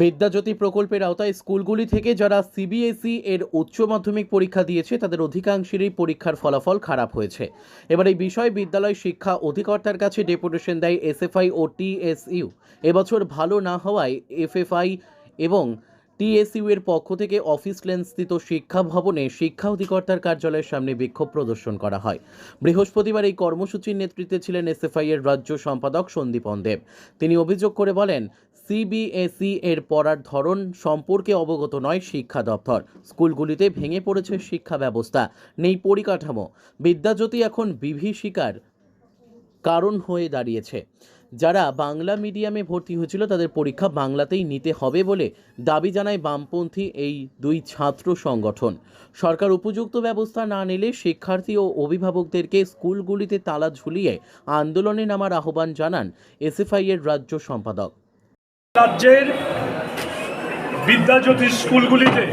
বিদ্যাজ্যোতি প্রকল্পের আওতায় স্কুলগুলি থেকে যারা সিবিএসই এর উচ্চ মাধ্যমিক পরীক্ষা দিয়েছে তাদের অধিকাংশেরই পরীক্ষার ফলাফল খারাপ হয়েছে। এবার এই বিষয়ে বিদ্যালয় শিক্ষা অধিকর্তার কাছে ডেপুটেশন দেয় এসএফআই ও টিএসইউ। এবছর ভালো না হওয়ায় এফএফআই এবং টিএসইউ এর পক্ষ থেকে অফিস লেনস্থিত শিক্ষা ভবনে শিক্ষা অধিকর্তার কার্যালয়ের সামনে বিক্ষোভ প্রদর্শন করা হয়। বৃহস্পতিবার এই কর্মসূচির নেতৃত্বে ছিলেন এসএফআই এর রাজ্য সম্পাদক সন্দীপন দেব। তিনি অভিযোগ করে বলেন, সিবিএসই এর পড়ার ধরন সম্পর্কে অবগত নয় শিক্ষা দপ্তর। স্কুলগুলিতে ভেঙে পড়েছে শিক্ষা ব্যবস্থা, নেই পরিকাঠামো। বিদ্যাজ্যোতি এখন বিভীষিকার কারণ হয়ে দাঁড়িয়েছে। যারা বাংলা মিডিয়ামে ভর্তি হয়েছিল তাদের পরীক্ষা বাংলাতেই নিতে হবে বলে দাবি জানায় বামপন্থী এই দুই ছাত্র সংগঠন। সরকার উপযুক্ত ব্যবস্থা না নিলে শিক্ষার্থী ও অভিভাবকদেরকে স্কুলগুলিতে তালা ঝুলিয়ে আন্দোলনে নামার আহ্বান জানান এসএফআই এর রাজ্য সম্পাদক। রাজ্যের বিদ্যাজ্যোতি স্কুলগুলিতে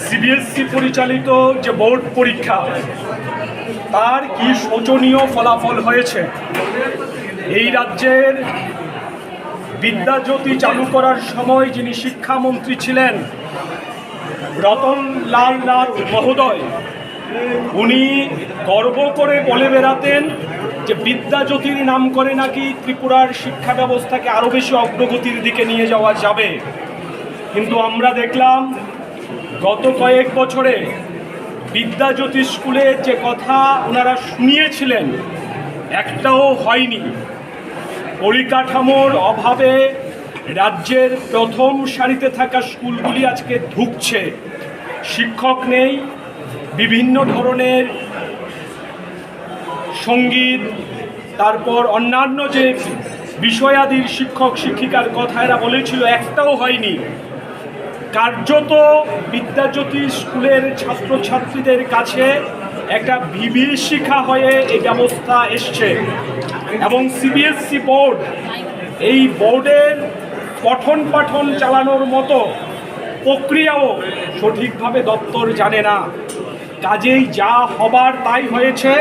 সিবিএসই পরিচালিত যে বোর্ড পরীক্ষা, তার কি শোচনীয় ফলাফল হয়েছে। এই রাজ্যের বিদ্যাজ্যোতি চালু করার সময় যিনি শিক্ষামন্ত্রী ছিলেন রতনলাল নাথ মহোদয়, উনি গর্ব করে বলে বেড়াতেন যে বিদ্যাজ্যোতির নাম করে নাকি ত্রিপুরার শিক্ষা ব্যবস্থাকে আরও বেশি অগ্রগতির দিকে নিয়ে যাওয়া যাবে। কিন্তু আমরা দেখলাম গত কয়েক বছরে বিদ্যাজ্যোতি স্কুলে যে কথা ওনারা শুনিয়েছিলেন একটাও হয়নি। পরিকাঠামোর অভাবে রাজ্যের প্রথম সারিতে থাকা স্কুলগুলি আজকে ধুঁকছে। শিক্ষক নেই, বিভিন্ন ধরনের সঙ্গীত, তারপর অন্যান্য যে বিষয়াদির শিক্ষক শিক্ষিকার কথা এরা বলেছিল, একটাও হয়নি। কার্যত বিদ্যাজ্যোতি স্কুলের ছাত্রছাত্রীদের কাছে একটা বিভীষিকা হয়ে এই ব্যবস্থা এসছে। এবং সিবিএসই বোর্ড, এই বোর্ডের পঠন পাঠন চালানোর মতো প্রক্রিয়াও সঠিকভাবে দপ্তর জানে না। কাজেই যা হবার তাই হয়েছে।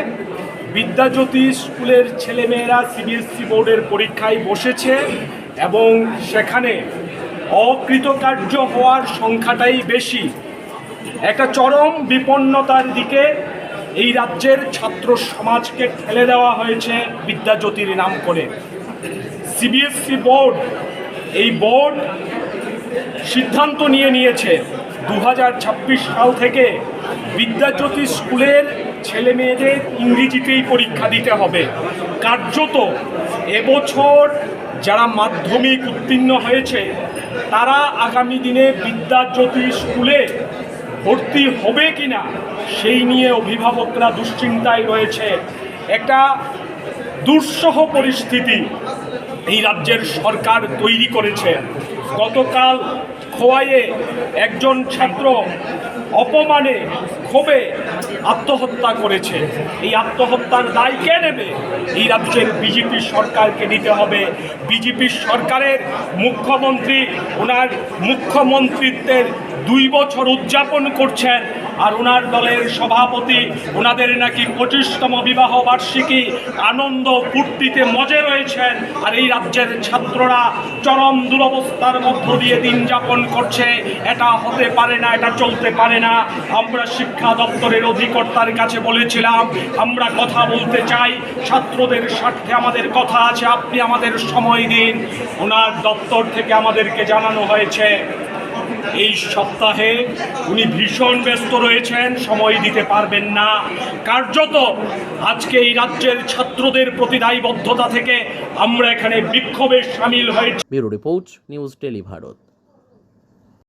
বিদ্যাজ্যোতি স্কুলের ছেলেমেয়েরা সিবিএসই বোর্ডের পরীক্ষায় বসেছে এবং সেখানে অকৃতকার্য হওয়ার সংখ্যাটাই বেশি। একটা চরম বিপন্নতার দিকে এই রাজ্যের ছাত্র সমাজকে ঠেলে দেওয়া হয়েছে বিদ্যাজ্যোতির নাম করে। সিবিএসই বোর্ড, এই বোর্ড সিদ্ধান্ত নিয়েছে 2026 সাল থেকে বিদ্যাজ্যোতি স্কুলের ছেলে মেয়েদের ইংরেজিতেই পরীক্ষা দিতে হবে। কার্যত এবছর যারা মাধ্যমিক উত্তীর্ণ হয়েছে তারা আগামী দিনে বিদ্যাজ্যোতি স্কুলে ভর্তি হবে কিনা সেই নিয়ে অভিভাবকরা দুশ্চিন্তায় রয়েছে। একটা দুঃসহ পরিস্থিতি এই রাজ্যের সরকার তৈরি করেছে। গতকাল খোয়াইয়ে একজন ছাত্র অপমানে ক্ষোভে আত্মহত্যা করেছে। এই আত্মহত্যার দায় কে নেবে? এই রাজ্যের বিজেপি সরকারকে নিতে হবে। বিজেপি সরকারের মুখ্যমন্ত্রী ওনার মুখ্যমন্ত্রিত্বের 2 বছর উদযাপন করছেন, আর ওনার দলের সভাপতি ওনাদের নাকি 25তম বিবাহ বার্ষিকী আনন্দ ফুর্তিতে মজে রয়েছেন। আর এই রাজ্যের ছাত্ররা চরম দুরবস্থার মধ্য দিয়ে দিন যাপন করছে। এটা হতে পারে না, এটা চলতে পারে না। আমরা শিক্ষা দপ্তরের অধিকর্তার কাছে বলেছিলাম আমরা কথা বলতে চাই, ছাত্রদের স্বার্থে আমাদের কথা আছে, আপনি আমাদের সময় দিন। ওনার দপ্তর থেকে আমাদেরকে জানানো হয়েছে এই সপ্তাহে উনি ভীষণ ব্যস্ত রয়েছেন, সময় দিতে পারবেন না। কার্যত আজকে এই রাজ্যের ছাত্রদের প্রতি দায়বদ্ধতা থেকে আমরা এখানে বিক্ষোভে সামিল হয়েছি। Bureau report, news tele Bharat.